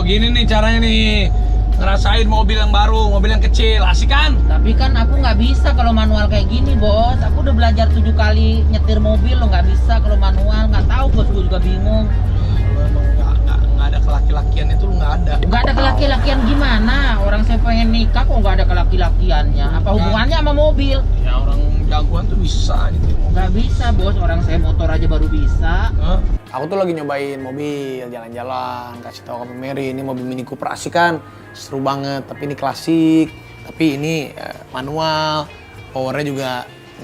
Tuh, gini nih caranya nih. Ngerasain mobil yang baru, mobil yang kecil, asik kan? Tapi kan aku nggak bisa kalau manual kayak gini, Bos. Aku udah belajar 7 kali nyetir mobil, lo nggak bisa kalau manual. Nggak tahu, Bos. Gue juga bingung. Lu emang nggak ada kelaki-lakian itu, lu nggak ada. Nggak ada kelaki-lakian gimana? Orang saya pengen nikah kok nggak ada kelaki-lakiannya. Apa hubungannya sama mobil? Ya orang jagoan tuh bisa gitu. Nggak bisa, Bos. Orang saya motor aja baru bisa. Hah? Aku tuh lagi nyobain mobil, jalan-jalan, kasih tahu ke Mary, ini mobil Mini Cooper asik kan, seru banget, tapi ini klasik, tapi ini manual, powernya juga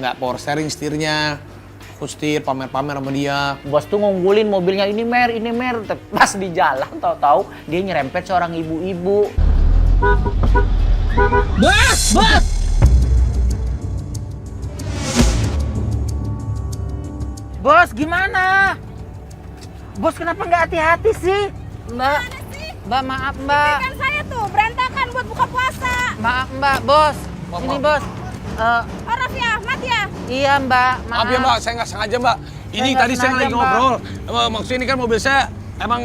nggak power steering setirnya, aku setir pamer-pamer sama dia. Bos tuh ngunggulin mobilnya ini mer, pas di jalan tahu-tahu dia nyerempet seorang ibu-ibu. Bos! Bos gimana? Bos kenapa nggak hati-hati sih? Mbak, Mbak maaf Mbak. Kan saya tuh berantakan buat buka puasa. Maaf Mbak, Bos. Ini Bos. Oh, Raffi Ahmad ya? Iya Mbak, maaf. Maaf ya Mbak, saya nggak sengaja Mbak. Ini nggak tadi saya sengaja, lagi Mbak. ngobrol. Maksudnya ini kan mobil saya emang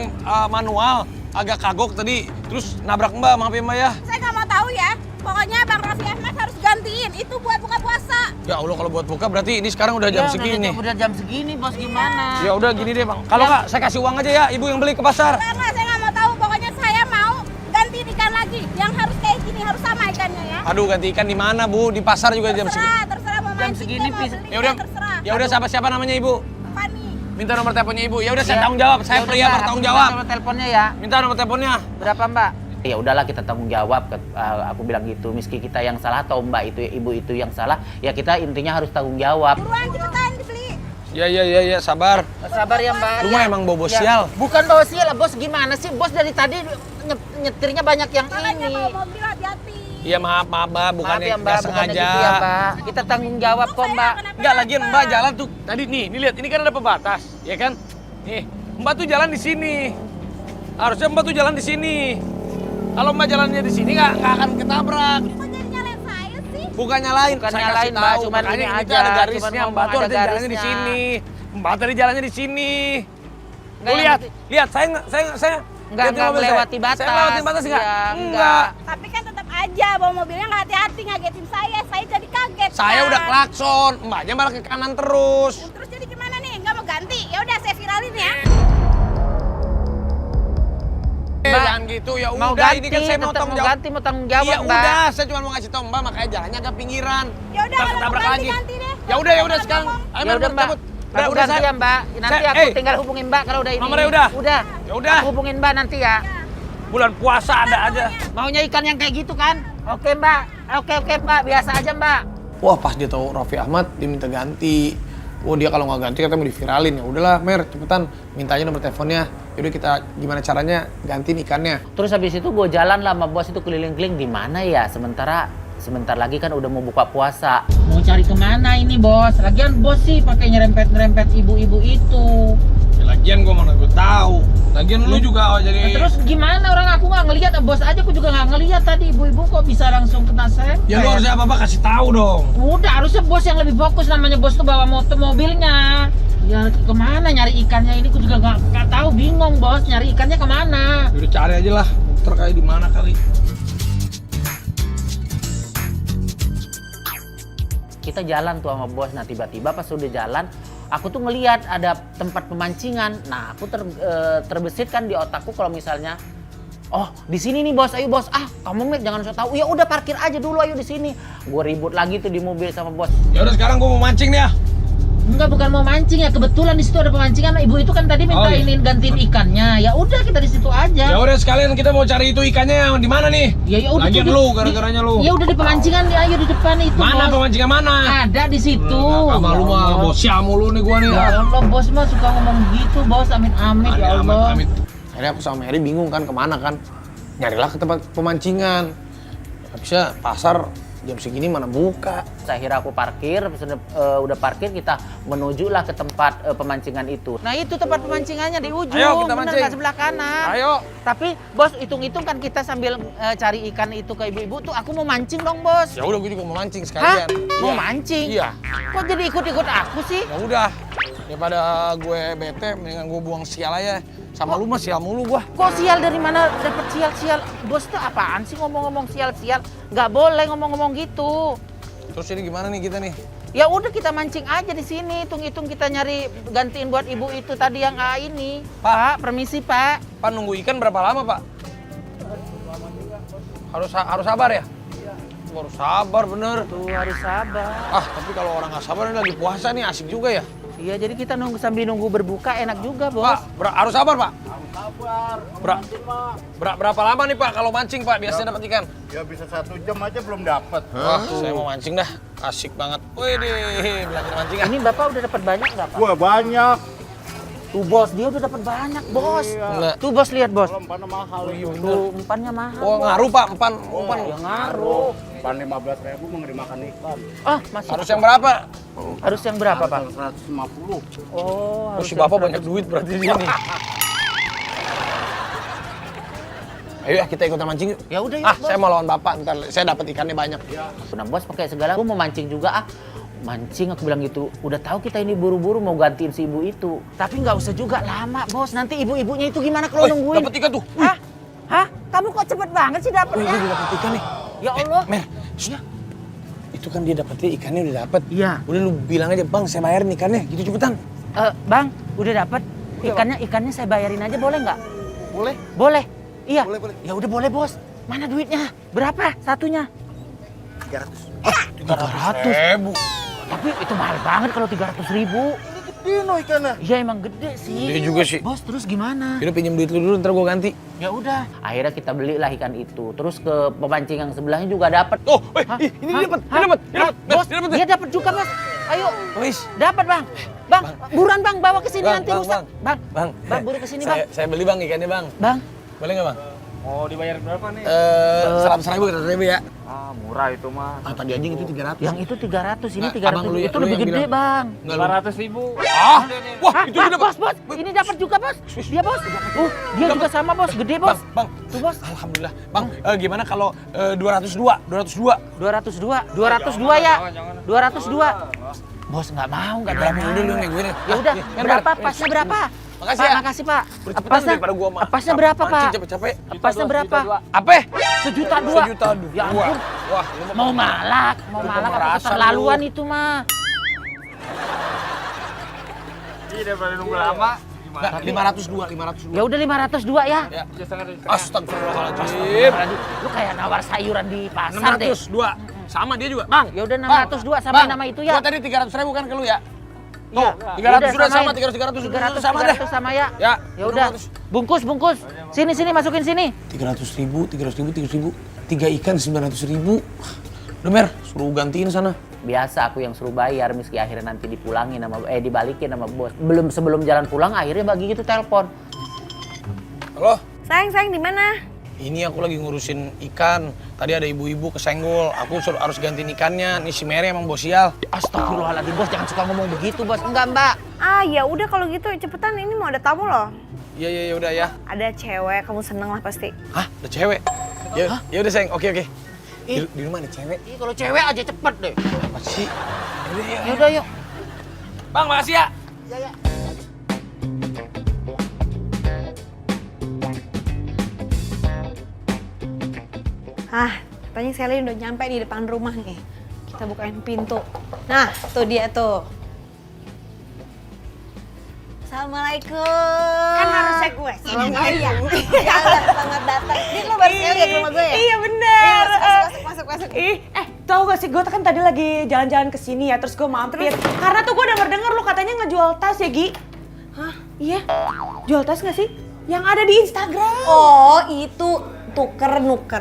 manual, agak kagok tadi, terus nabrak Mbak, maaf ya Mbak ya. Saya nggak mau tahu ya. Pokoknya Bang Raffi Ahmad harus gantiin. Itu buat buka puasa. Ya Allah, kalau buat buka berarti ini sekarang udah jam segini. Udah jam segini Bos, gimana? Ya udah gini deh Bang. Kalau nggak, saya kasih uang aja ya, ibu yang beli ke pasar. Enggak, saya nggak mau tahu. Pokoknya saya mau gantiin ikan lagi. Yang harus kayak gini, harus sama ikannya ya. Aduh, ganti ikan di mana Bu? Di pasar juga jam segini. Terserah mau Jam mancing segini, kek, mau Pis. beli Ya udah, kek, terserah. ya udah siapa namanya Ibu? Fani. Minta nomor teleponnya Ibu. Ya udah saya Ya. tanggung jawab. Saya Ya udah, pria Mbak, bertanggung aku jawab. minta nomor teleponnya ya. Minta nomor teleponnya. Berapa Mbak? Ya udahlah kita tanggung jawab. Aku bilang gitu. Meski kita yang salah atau Mbak itu ibu itu yang salah, ya kita intinya harus tanggung jawab. Buruan cepetan dibeli. Ya, sabar. Sabar ya Mbak. Lu mah emang bobo sial. Bukan bawa sial, Bos. Gimana sih? Bos dari tadi nyetirnya banyak yang Makanya ini. kalau mobil hati-hati. Iya maaf Mbak, Maaf bukannya ya nggak Mbak, bukannya sengaja. gitu ya Mbak. Kita tanggung jawab kok Mbak. Enggak, lagian Mbak jalan tuh tadi nih lihat ini kan ada pembatas, ya kan? Nih, Mbak tuh jalan di sini. Harusnya Mbak tuh jalan di sini. Kalau Mbak jalannya di sini nggak akan ketabrak. Kok jadi nyalain saya sih? Bukan nyalain, Bukan saya nyalain, kasih Mbak, tahu. cuman Makanya ini ini tuh aja, ada cuman garisnya, ngomong Mbak tuh ada harusnya jalannya di garisnya. sini. Mbak tadi jalannya di sini. Nggak, Tuh yang lihat, penting- lihat saya Nggak lihatin mobil saya. melewati batas. Saya lewatin batas nggak? Iya, Enggak. Tapi kan tetap aja bawa mobilnya nggak hati-hati ngagetin saya. Saya jadi kaget. Saya kan? udah klakson, Mbaknya malah ke kanan terus. Terus jadi gimana nih? Nggak mau ganti? Ya udah saya viralin ya. Mbak, Jangan gitu ya mau udah, ganti, ini kan saya mau tetap tanggung mau jawab. ganti, mau tanggung jawab Iya Mbak. udah, saya cuma mau ngasih tau Mbak, makanya jalannya agak pinggiran. Ya udah Ntar kalau mau ketabrak ganti lagi. ganti deh. Ya udah Jangan sekarang. ngomong. Ayo Ya udah Mbak. cabut. Aku ganti ya Mbak. Nanti Saya- aku tinggal hubungin Mbak kalau udah ini. Nomornya udah? Udah. Ya udah. Aku hubungin Mbak nanti ya. Bulan puasa ada aja. Maunya ikan yang kayak gitu kan? Oke Mbak. Oke Mbak. Biasa aja Mbak. Wah pas dia tahu Raffi Ahmad, dia minta ganti. Oh dia kalau nggak ganti katanya mau diviralin. Ya udahlah Mer, cepetan minta aja nomor teleponnya. Yaudah kita gimana caranya gantiin ikannya. Terus habis itu gue jalan lah sama bos itu keliling-keliling di mana ya? Sebentar lagi kan udah mau buka puasa. Mau cari kemana ini bos? Lagian bos sih pakai nyerempet ibu-ibu itu. Ya, lagian gua mana gua tahu. Lagian lu juga jadi. Nah, terus gimana orang aku nggak ngelihat, bos aja aku juga nggak ngelihat tadi ibu-ibu kok bisa langsung kena serempet. Ya lu harusnya apa-apa kasih tahu dong. Udah harusnya bos yang lebih fokus, namanya bos tuh bawa mobilnya. Ya kemana nyari ikannya ini? Aku juga nggak tahu, bingung bos nyari ikannya kemana. Udah cari aja lah. Muter kayak di mana kali. Kita jalan tuh sama bos, nah tiba-tiba pas udah jalan aku tuh ngelihat ada tempat pemancingan. Nah aku terbesit kan di otakku kalau misalnya oh di sini nih bos, ayo bos, kamu Met jangan so tahu, ya udah parkir aja dulu ayo di sini. Gue ribut lagi tuh di mobil sama bos. Ya udah sekarang gua mau mancing nih ya. Enggak, bukan mau mancing ya, kebetulan di situ ada pemancingan. Ibu itu kan tadi minta Oh, iya. ini gantiin ikannya. Ya udah kita di situ aja. Ya udah sekalian kita mau cari itu ikannya yang di mana nih? Ya udah. Lagian tuh lu gara-garanya lu. Ya udah di pemancingan nih, ayo di depan itu. Mana bos. pemancingan mana? Ada di situ. Sama lu mah Allah. bos mulu nih gua nih. Ya Allah, bos mah suka ngomong gitu, bos. Amit-amit ya Allah. Amit. Akhirnya aku sama Mary bingung kan kemana kan. Nyarilah ke tempat pemancingan. Habisnya pasar jam segini mana buka. Akhirnya aku parkir, udah parkir kita menujulah ke tempat pemancingan itu. Nah itu tempat pemancingannya di ujung, Ayo, kita bener mancing. nggak sebelah kanan. Ayo. Tapi bos hitung-hitung kan kita sambil cari ikan itu ke ibu-ibu tuh, aku mau mancing dong bos. Ya udah gua juga mau mancing Hah? sekalian. Mau Iya. mancing? Iya. Kok jadi ikut-ikut aku sih? Ya udah. Daripada gue bete, mendingan gue buang sial aja. Sama lu mah sial mulu gua. Kok sial dari mana dapat sial-sial? Bos tuh apaan sih ngomong-ngomong sial-sial? Nggak boleh ngomong-ngomong gitu. Terus ini gimana nih kita nih? Ya udah kita mancing aja di sini, hitung-hitung kita nyari gantiin buat ibu itu tadi yang ini. Pak, permisi Pak. Pak nunggu ikan berapa lama Pak? Harus sabar ya? Harus sabar bener. Tuh harus sabar. Ah tapi kalau orang nggak sabar ini lagi puasa nih asik juga ya. Iya, jadi kita nunggu sambil nunggu berbuka enak juga, Bos. Pak, harus sabar Pak. Harus sabar. Berapa lama nih Pak kalau mancing Pak biasanya dapat ikan? Ya bisa 1 jam aja belum dapat. Wah, saya mau mancing dah. Asik banget. Wih deh, belajar mancing kan. Ini Bapak udah dapat banyak nggak, Pak? Wah banyak. Tuh, Bos, dia udah dapat banyak, Bos. Enggak. Tuh, Bos, lihat, Bos. Kalau umpannya mahal. Tuh, umpannya mahal. Oh, Bos. ngaruh Pak, umpan. Ya ngaruh. Umpan 15.000 mau dimakan ikan. Ah, masih. Harus yang berapa? Harus yang berapa, Pak? 150. Oh, harus Si yang Bapak 100. banyak duit berarti di sini. Ayo ya kita ikutan mancing yuk. Ya udah yuk, Ah, Bos. saya mau lawan Bapak, ntar saya dapat ikannya banyak. Nah, Bos pakai segala, aku mau mancing juga Mancing, aku bilang gitu. Udah tahu kita ini buru-buru mau gantiin si ibu itu. Tapi nggak usah juga lama, Bos. Nanti ibu-ibunya itu gimana kalau nungguin? Dapat ikan tuh. Hah? Hah? Kamu kok cepet banget sih Wih, dapetnya? dia dapat ikan nih. Ya Allah. Mer, shh. Itu kan dia dapetnya ikannya udah dapet. Iya. Udah lu bilang aja, Bang, saya bayarin ikannya. Gitu cepetan. Bang, udah dapet. Ikannya saya bayarin aja boleh nggak? Boleh? Boleh. Iya. Boleh. Ya udah boleh, Bos. Mana duitnya? Berapa satunya? 300. 300. Tapi itu mahal banget kalau 300.000. Gede no ikannya. Iya emang gede sih. Gede juga sih. Bos, terus gimana? Yaudah pinjam duit lu dulu, ntar gua ganti. Ya udah. Akhirnya kita belilah ikan itu. Terus ke pemancing yang sebelahnya juga dapat. Oh, Hah? ini Hah? dia dapat, Hah? dia dapat. Bos, Dia dapat. dia dapat juga, Bos. Ayo. Wis. Dapat, Bang. Bang, buruan Bang, bawa ke sini Bang, nanti bang, rusak. Bang, Bang, buru ke sini, Bang. Saya beli Bang ikannya, Bang. Bang. Boleh nggak Bang? Mau dibayar berapa nih? 100.000 ya. Ah murah itu mah. Ah, tadi anjing itu 300. Yang itu 300, ini Nah, 300. abang lu ya- Itu lu lebih yang gede, bilang. Bang. Enggak lu. 500.000. Ah, wah Hah? itu dia dapat. Bos. Ini dapat juga, Bos. Dia, Bos. Dia juga sama, Bos. Gede, Bos. Bang. Tuh, Bos. Alhamdulillah. Bang, gimana kalau 202? 202. 202. 202 ya. 202. Bos nggak mau, nggak ada. Berapa dulu nih gue nih. Ya udah, Kan, berapa? Bar. Pasnya berapa? Makasih Pak, ya. makasih, Pak. Udah cepetan daripada gua mah. Pasnya berapa, Pak? Mancing capek-capek. Pasnya berapa? Apa? 1.200.000. Sejuta dua. Ya ampun. Wah, lu Mau malak, apa merasa keterlaluan lu. itu mah. Iya daripada nunggu lama. Enggak, 502, 502. Ya udah 502 ya. Ya. Ya setengah. Astagfirullahaladzim. Lu kayak nawar sayuran di pasar deh. 602. Sama dia juga. Bang. Ya udah 602 sama nama itu ya. Gua tadi 300.000 kan ke lu ya? Iya. Tuh, 300 sudah samain. sama, 300 300 sama deh. sama ya. Ya. Ya udah. Bungkus. Sini masukin sini. 300.000, 300.000. 3 ikan 900.000. Udah Mer, suruh gantiin sana. Biasa aku yang suruh bayar meski akhirnya nanti dipulangin sama dibalikin sama bos. Sebelum jalan pulang akhirnya bagi gitu telepon. Halo? Sayang, di mana? Ini aku lagi ngurusin ikan. Tadi ada ibu-ibu kesenggol. Aku harus gantiin ikannya. Nih si Mary emang bos sial. Astagfirullahaladzim, Bos, jangan suka ngomong begitu, Bos. Enggak, Mbak. Ah, ya udah kalau gitu cepetan, ini mau ada tamu loh. Iya, udah ya. Ada cewek, kamu seneng lah pasti. Hah? Ada cewek? Ya udah sayang. Oke. Di rumah ada cewek. Ih, kalau cewek aja cepet deh. Apa sih? Ya udah, yuk. Bang, makasih ya. Ah, katanya Sally udah nyampe di depan rumah nih. Kita bukain pintu. Nah, tuh dia tuh. Assalamualaikum. Kan harusnya gue. Assalamualaikum. Ya Allah, selamat datang. Ini lo baru sekali ya ke rumah gue ya? Iya bener. Masuk. Tau gak sih, gue kan tadi lagi jalan-jalan ke sini ya, terus gue mampir. Karena tuh gue denger lu katanya ngejual tas ya, Gi. Hah? Iya. Jual tas gak sih? Yang ada di Instagram. Oh, itu nuker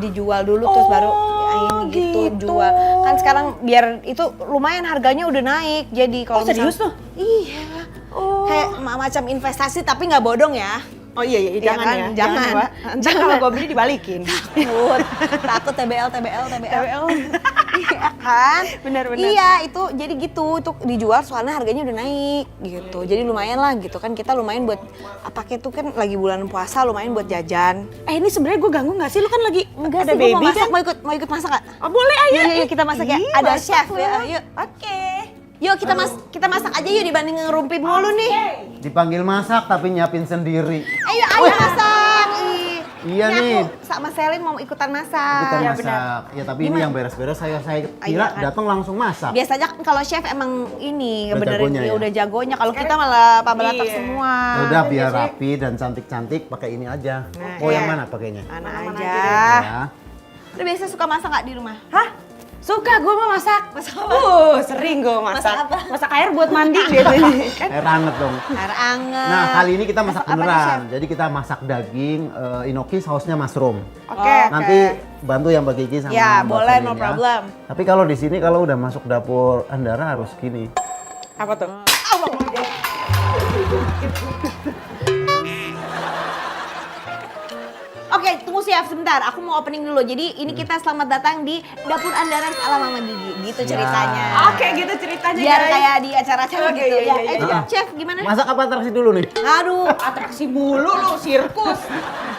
dijual dulu terus baru ini gitu jual. Kan sekarang biar itu lumayan harganya udah naik. Jadi kalau serius tuh? Iya. Oh. Kayak macam investasi tapi nggak bodong ya. Oh iya, Iya jangan kan? ya. Jangan. Pak. Ntar kalau gue beli dibalikin. Takut TBL. TBL. Iya kan? Benar. Iya, itu jadi gitu. Itu dijual soalnya harganya udah naik gitu. Jadi lumayan lah gitu kan. Kita lumayan buat pakai tuh kan lagi bulan puasa lumayan buat jajan. Ini sebenarnya gue ganggu gak sih? Lu kan lagi Enggak ada sih, gua baby mau masak, kan? mau ikut masak gak? Oh, boleh ayo. Yuk kita masak ya. Ih, Ada masak chef lu. ya. Yuk. Oke. Yuk kita masak aja yuk dibanding ngerumpi mulu nih. Dipanggil masak tapi nyiapin sendiri. Ayo masak. Iya Ini nih. aku sama Selin mau ikutan masak. Ikutan Iya, masak. Ya tapi ini Gimana? yang beres-beres saya Iya kira kan? datang langsung masak. Biasanya kan kalau chef emang ini Udah ngebenerin jagonya dia ya? udah jagonya. Kalau kita malah pabalatak Iya. semua. Udah biar rapi dan cantik-cantik pakai ini aja. Mau yang mana pakainya? Mana Mana-mana aja. Ya. Lu biasa suka masak nggak di rumah? Hah? Suka gue mah masak. Masak apa? Sering gue masak. Masak apa? Masak air buat mandi biasanya. Kan? Air hangat dong. Air anget. Nah kali ini kita masak Masak apa nih, beneran. Chef? Jadi kita masak daging inoki sausnya mushroom. Oke. Nanti bantu yang Mbak Kiki sama Ya, Mbak boleh, Selin no ya. problem. Tapi kalau di sini kalau udah masuk dapur Andara harus gini. Apa tuh? Oke, tunggu chef sebentar. Aku mau opening dulu. Jadi ini kita selamat datang di Dapur Andaran ala Mama Gigi. Gitu ceritanya. Oke gitu ceritanya Biar guys. kayak di acara-acara Oke, gitu iya, ya. iya, Coba, iya. chef gimana? Masak apa atraksi dulu nih? Aduh, Atraksi mulu lu, sirkus.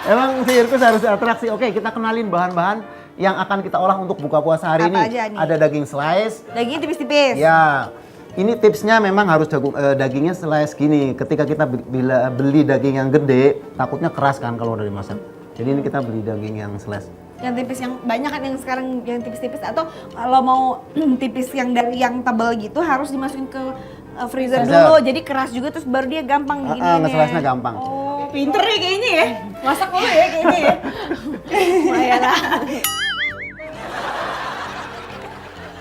Emang sirkus harus atraksi. Oke, kita kenalin bahan-bahan yang akan kita olah untuk buka puasa hari Apa ini. aja nih? Ada daging slice. dagingnya tipis-tipis. Ya, ini tipsnya memang harus dagingnya slice gini. Ketika kita bila beli daging yang gede, takutnya keras kan kalau udah dimasak. Jadi ini kita beli daging yang slice. Yang tipis yang banyak kan yang sekarang yang tipis-tipis atau kalau mau tipis yang dari yang tebal gitu harus dimasukin ke freezer Freezer. dulu. Jadi keras juga terus baru dia gampang diginiin. Nge-slice-nya gampang. Oh, Pinter ya kayaknya ya. Masak mulu ya kayaknya ya. lumayan lah.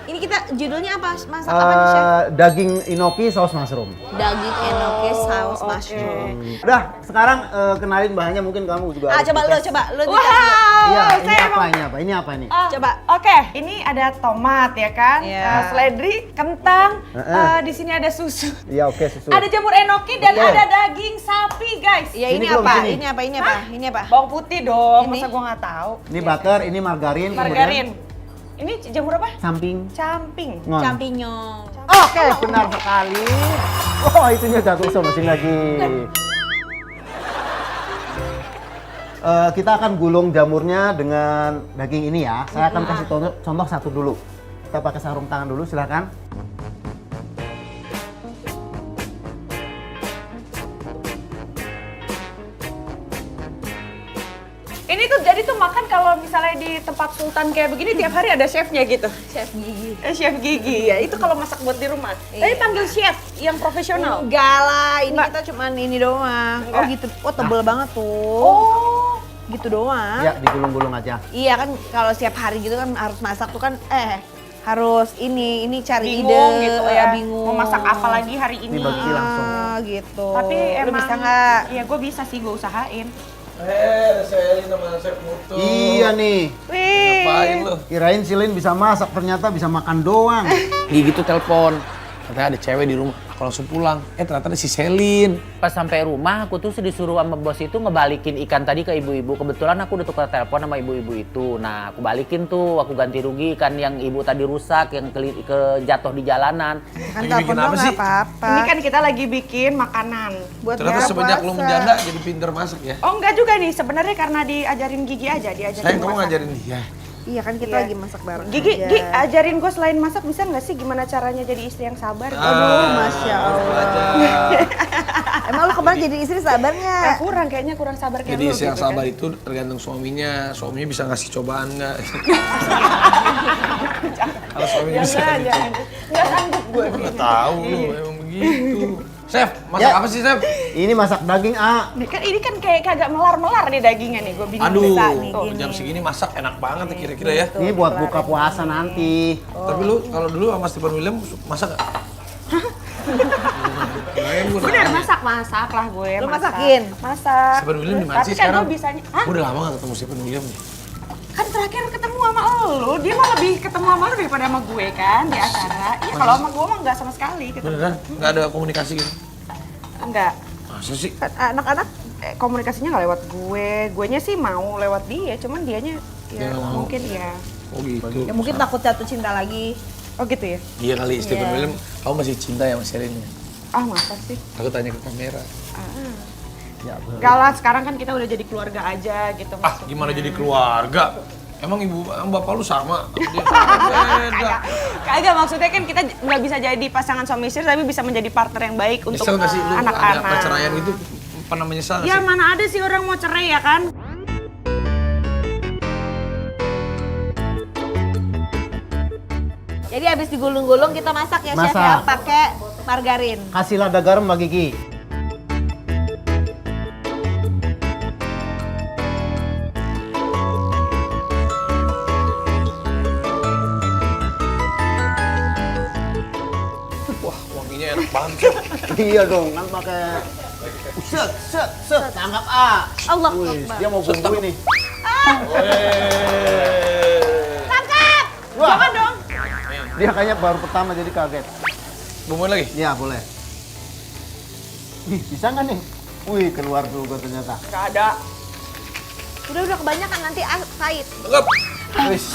Ini kita judulnya apa? Masak apa nih, Chef? Daging inoki saus mushroom. Daging enoki saus mushroom. Udah, sekarang kenalin bahannya mungkin kamu juga. Ah, harus coba tes. lu dikasih. Wow. Iya, ini saya apa mau- ini apa? Ini apa ini? Coba. Oke, ini ada tomat ya kan, Iya. seledri, kentang, Heeh. di sini ada susu. Iya, oke susu. Ada jamur enoki dan Oke. ada daging sapi guys. Ya Sini ini belum, apa? sini. Ini apa? Ini apa? Ini apa? Bawang putih dong, Ini? masa gua nggak tahu. Ini butter, ini margarin, Margarin. Ini jamur apa? samping. Camping. Ngon. Champignon. Oke, benar sekali. Oh, itunya jatuh masing lagi. Kita akan gulung jamurnya dengan daging ini ya. Saya akan kasih contoh satu dulu. Kita pakai sarung tangan dulu, silakan. Ini tuh jadi tuh makan kalau misalnya di tempat sultan kayak begini tiap hari ada chefnya gitu. Chef gigi. Chef gigi ya, itu kalau masak buat di rumah. Tapi panggil chef yang profesional. Enggak lah, ini Enggak. kita cuman ini doang. Enggak. Oh gitu. Oh tebel banget tuh. Oh. Gitu doang. Ya, digulung-gulung aja. Iya kan kalau setiap hari gitu kan harus masak tuh kan harus ini cari Bingung ide gitu ya. bingung. Mau masak apa lagi hari ini? Ini bagi langsung. Gitu. Tapi Lu emang bisa nggak? Iya, gue bisa sih, gue usahain. Selin sama Chef Mutu. Iya nih. Wih. Ngapain lu? Kirain Silin bisa masak, ternyata bisa makan doang. Gigi tuh telepon. Katanya ada cewek di rumah. Aku langsung pulang. Ternyata ada si Selin. Pas sampai rumah aku tuh disuruh sama bos itu ngebalikin ikan tadi ke ibu-ibu. Kebetulan aku udah tukar telepon sama ibu-ibu itu. Nah aku balikin tuh, aku ganti rugi ikan yang ibu tadi rusak, yang jatuh di jalanan. Kan Lagi telepon bikin doang apa nggak sih? apa-apa. Ini kan kita lagi bikin makanan. buat Ternyata buka semenjak lu puasa. menjanda jadi pinter masak ya. Oh enggak juga nih, sebenarnya karena diajarin Gigi aja, diajarin Sayang kamu masak. ngajarin dia. Iya kan kita Iya. lagi masak bareng. Gigi, aja. Gigi, ajarin gue selain masak bisa nggak sih gimana caranya jadi istri yang sabar? Aduh, Masya Allah. Belajar. Emang lu kemarin jadi istri sabar nggak? Kayaknya kurang sabar kayak Jadi lu istri yang gitu sabar kan. itu tergantung suaminya. Suaminya bisa ngasih cobaan nggak? Kalau suaminya bisa Jangan, gitu. jangan. Nggak sanggup gue. Nggak tahu lu emang begitu. Chef, masak Ya. apa sih Chef? Ini masak daging, A. Ini kan kayak kagak melar-melar nih dagingnya nih, gue bingung. Aduh, bisa nih, gini. jam segini masak enak banget ya kira-kira ya. Ini buat buka puasa nanti. Tapi lu kalau dulu sama Stephen William masak nggak? Bener, masak lah gue. Lu masak. masakin? Masak. Stephen William di mana Tapi sih kan sekarang? gue bisanya, hah? Gue udah lama gak ketemu Stephen William nih. Kan terakhir ketemu sama lu, dia mah lebih ketemu sama lu daripada sama gue kan di acara. Iya, kalau sama gue mah nggak sama sekali ketemu. Beneran? Nggak ada komunikasi gitu? Enggak. Masa sih? Anak-anak komunikasinya nggak lewat gue, guenya sih mau lewat dia, cuman dianya Dia ya nggak mau. mungkin ya. Oh gitu. Ya mungkin takut jatuh cinta lagi. Oh gitu ya? Iya kali Stephen Iya. William, kamu masih cinta ya sama Selin ya? Ah masa sih? Aku tanya ke kamera. Ya, Enggak lah, sekarang kan kita udah jadi keluarga aja gitu Ah, gimana jadi keluarga? Emang bapak lu sama? Dia beda. Kagak, maksudnya kan kita nggak bisa jadi pasangan suami istri tapi bisa menjadi partner yang baik untuk Nyesel gak sih lu ada anak-anak. perceraian itu pernah menyesal gak Ya sih? mana ada sih orang mau cerai ya kan? Jadi habis digulung-gulung kita masak ya chef Masak. ya, pakai margarin. Kasih lada garam Mbak Kiki. Wah, wanginya enak banget. Iya dong, kan pakai set, tangkap A. Allah Wih, Akbar. dia mau bumbu ini. Tangkap! Wah, Jangan dong. dia kayaknya baru pertama jadi kaget. Bumbuin lagi? Iya, boleh. Ih, bisa nggak nih? Wih, keluar juga ternyata. Gak ada. Udah kebanyakan nanti pahit. Tangkap. Wis.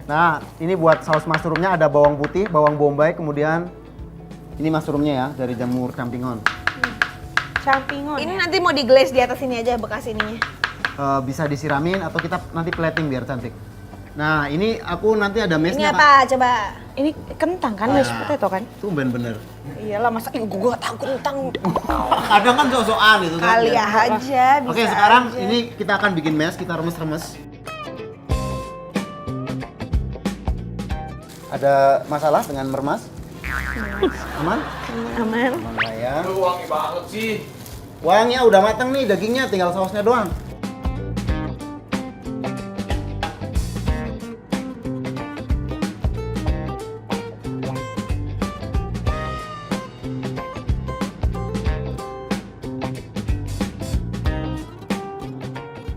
Nah, ini buat saus mushroomnya ada bawang putih, bawang bombay, kemudian ini mushroomnya ya dari jamur champignon. Champignon. Ini nanti mau diglaze di atas ini aja bekas ininya. Bisa disiramin atau kita nanti plating biar cantik. Nah, ini aku nanti ada Ini mesnya, apa? Coba. Ini kentang kan, mashed potato kan? Tumben bener. Iyalah, masa gue gak tahu kentang. Kadang kan sok-sokan gitu kan. Kali aja bisa. Oke, sekarang aja. ini kita akan bikin mash, kita remes-remes. Ada masalah dengan meremas? Aman? Aman. Aman lah ya. Lu wangi banget sih. Wayangnya udah matang nih, dagingnya tinggal sausnya doang.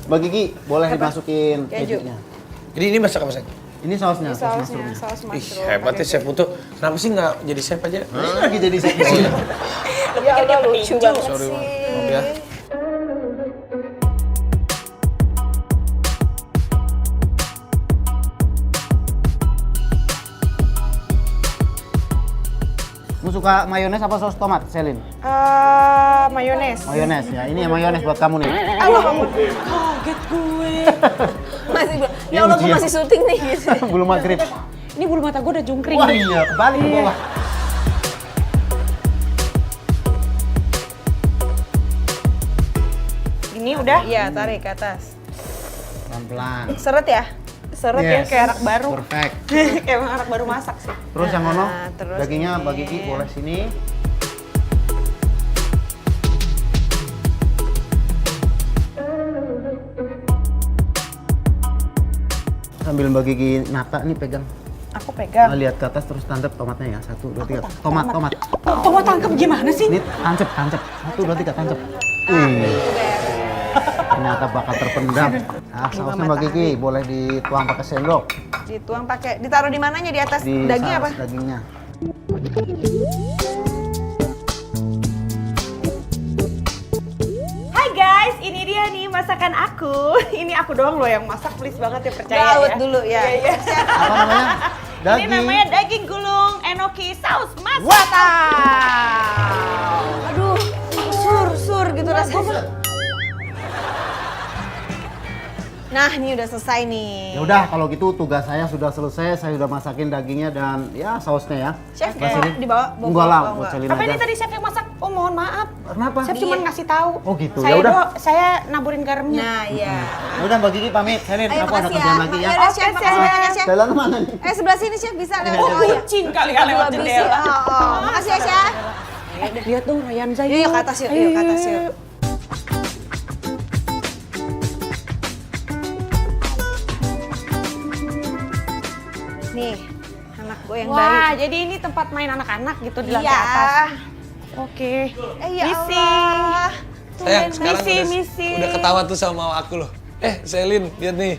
Mbak Gigi, boleh dimasukin kejunya. Jadi ini masak apa sih? Ini sausnya, saus Sausnya, mushroomnya. saus Ih, mushroom. hebat ya chef Putu. Kenapa sih nggak jadi chef aja? Ini lagi jadi chef di sini. Ya Allah, lucu banget. Sorry, maaf ya. Lu suka mayones apa saus tomat, Selin? Mayones. Mayones ya, ini yang mayones buat kamu nih. Allah, kamu kaget gue. Masih ya Allah, gue masih syuting nih gitu. Belum maghrib. Ini bulu mata gue udah jungkring. Wah iya, kebalik ke bawah. Ini udah Iya, tarik ke atas. Pelan-pelan. Seret ya? seret ya, Yes, kayak anak baru. Perfect. Kayak emang anak baru masak sih. Terus yang ngono, terus dagingnya ini. Mbak Gigi boleh sini. Sambil Mbak Gigi nata nih pegang. Aku pegang. Nah, lihat ke atas terus tancap tomatnya ya. 1, 2, 3. Tomat. Tomat tangkep gimana sih? Ini tancap. 1, 2, 3 tancap. Wih. Ternyata bakat terpendam. Nah, sausnya Mbak Gigi boleh dituang pakai sendok. Dituang pakai, ditaruh di mananya, di atas Di daging saus apa? dagingnya. Hai guys, ini dia nih masakan aku. Ini aku doang loh yang masak, please banget ya, percaya Gaut ya. dulu ya. Iya. Apa namanya? Daging. Ini namanya daging gulung enoki saus masak. Aduh, sur gitu rasanya. Nah, ini udah selesai nih. Ya udah kalau gitu tugas saya sudah selesai. Saya sudah masakin dagingnya dan ya sausnya ya. Chef, Mbak Selin? dibawa? Enggak lah, Oh, buat enggak. Selin Tapi aja. ini tadi chef yang masak. Oh mohon maaf. Kenapa? Chef cuma ngasih tahu. Oh, gitu. Saya Ya udah. saya naburin garamnya. Nah, iya. Ya udah Mbak Gigi pamit. Selin, Ayo, aku ada makasih kerjaan lagi ya. Yaudah, Chef, makasih banyak, Chef. Jalan mana nih? Sebelah sini, Chef, bisa lewat. Oh, Oh, iya. kucing kali ya lewat Dua bisi. jendela. Oh. Makasih ya, Chef. Lihat dong Ryan Zayu. Yuk, ke atas yuk, yuk, ke atas yuk. Nih, anak gue yang Wah, baik. jadi ini tempat main anak-anak gitu di lantai Iya. atas. Oke. Ya Misi. Allah. Sayang, sekarang misi. udah ketawa tuh sama aku loh. Selin, lihat nih.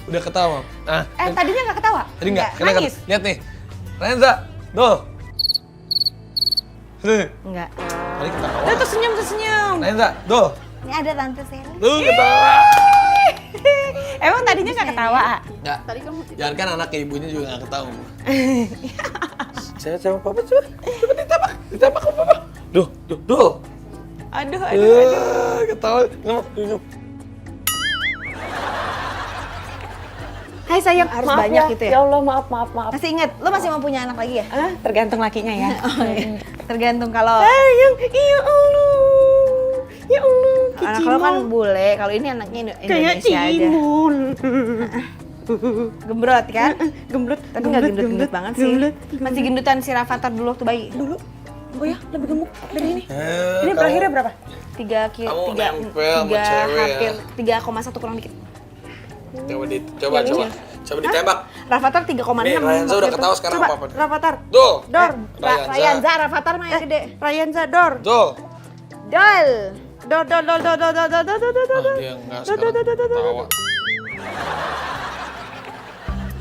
Udah ketawa. Nah, Tadinya nggak ketawa? tadi enggak. Nangis? Lihat nih. Renza, tuh. Enggak. Tadi ketawa. Tuh senyum. Nah, Enza, tuh. Ini ada Tante Sally. Tuh ketawa. Emang tadinya nggak ketawa? Nggak. Jangan kan anak ke ibunya juga nggak ketawa. Saya sama papa coba ditembak ke papa. Duh. Aduh. Ketawa. Ngomong. Hai sayang, Harus maaf banyak ya. gitu ya? Ya Allah, maaf. Masih inget, lo masih mau punya anak lagi ya? Ah, tergantung lakinya ya. Tergantung kalau Sayang, ya Allah. Ya Allah, anak kalau kan bule, kalau ini anaknya kayak Indonesia aja. Cimol. Gembrot kan? Gemblot, Tapi nggak gendut-gendut banget sih. gemblot. Masih gendutan si Rafathar dulu waktu bayi. Dulu, gue ya lebih gemuk dari ini. Kamu Ini terakhirnya berapa? 3 kilo, Kamu 3 nempel sama cewek ya? hampir 3,1 kurang dikit. Coba ditembak. Rafathar 3,6. Nih, Ryanza udah waktu itu. ketawa sekarang Coba, apa-apa. Rafathar. Tuh. Dor. Ryanza, Rafathar mah yang gede. Ryanza, Dor. Tuh. Dol. Dor. Dia enggak sekarang ketawa.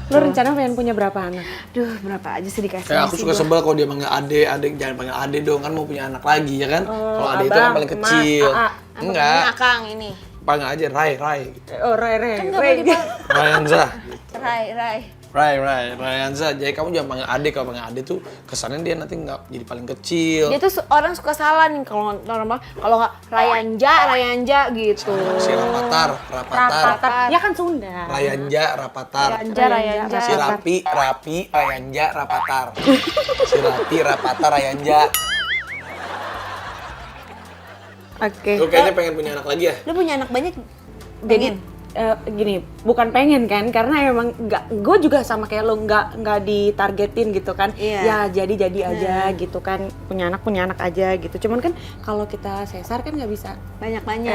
Lo rencana pengen punya berapa anak? Duh, berapa aja sih dikasih. Kayak aku suka sebel kalau dia manggil adek, jangan panggil adek dong, kan mau punya anak lagi ya kan? Kalau adek itu kan abang, paling mas, kecil. AA. Enggak, Akang ini. panggil aja Rai. Oh, Ray. Kan nggak boleh dipanggil. Ryanza. Rai. Ryanza. Jadi kamu jangan panggil adek, kalau panggil adek tuh kesannya dia nanti nggak jadi paling kecil. Dia tuh orang suka salah nih kalau normal. Kalau nggak Rayanja gitu. Si Rapatar. Ya kan Sunda. Rapatar. Rayanja. Si Rapi, Rayanja, Rapatar. Si Rapi, Rapatar, Rayanja. Oke. Lu kayaknya pengen punya anak lagi ya? Lu punya anak banyak? Jadi gini, bukan pengen kan, karena emang gue juga sama kayak lo nggak ditargetin gitu kan. Iya. Ya jadi aja gitu kan, punya anak aja gitu. Cuman kan kalau kita sesar kan nggak bisa. Banyak-banyak.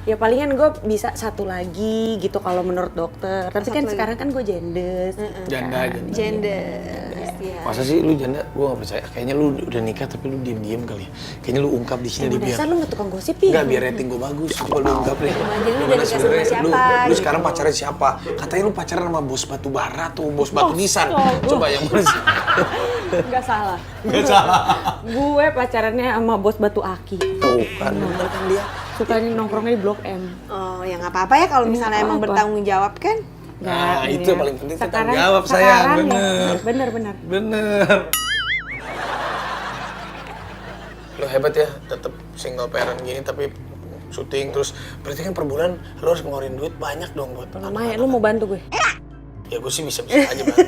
Ya palingan gue bisa satu lagi gitu kalau menurut dokter. Tapi kan lagi. sekarang kan gue jendes. Janda. Gender. Ya. Masa sih lu janda? Gua gak percaya. Kayaknya lu udah nikah tapi lu diem-diem kali ya. Kayaknya lu ungkap di sini biar. Dasar lu nggak tukang gosip ya? Enggak, biar rating gua bagus. Coba lu ungkap deh. Jadi lu Gimana udah nikah sama sebenarnya siapa, lu gitu. sekarang pacarnya siapa? Katanya lu pacaran sama bos batu bara tuh, bos batu nisan. Coba yang mana sih? Nggak salah. Nggak salah. Gue pacarannya sama bos batu aki. Tuh kan, bener kan dia. Sukanya nongkrongnya di Blok M. Oh, ya nggak apa-apa ya kalau misalnya emang apa-apa. bertanggung jawab kan. Nah, Nggak, itu iya. paling penting Sekarang- tanggung jawab sayang, sekarang ya. bener. Bener. Lu hebat ya, tetap single parent gini tapi syuting terus. Berarti kan per bulan lu harus ngeluarin duit banyak dong buat Lumayan, lu mau bantu gue? Ya gue sih bisa-bisa aja bantu.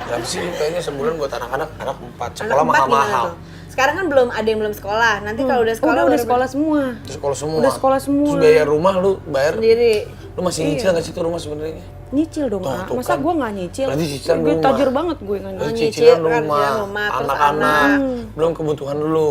Berapa sih kayaknya sebulan buat anak-anak 4 sekolah Anak 4 gimana mahal-mahal. tuh? Sekarang kan belum ada yang belum sekolah. Nanti kalau udah sekolah Udah baru sekolah semua. Terus sekolah semua. Udah sekolah semua. Terus bayar rumah lu bayar. sendiri. Lu masih nyicil nggak sih tuh rumah sebenarnya? Nyicil dong, Tuh, Kak. tuh Masa kan. gue nggak nyicil? Berarti cicilan Gue rumah. tajir banget gue nggak Terus nyicil. cicilan kan, rumah, cicilan rumah, terus anak-anak, belum kebutuhan lu.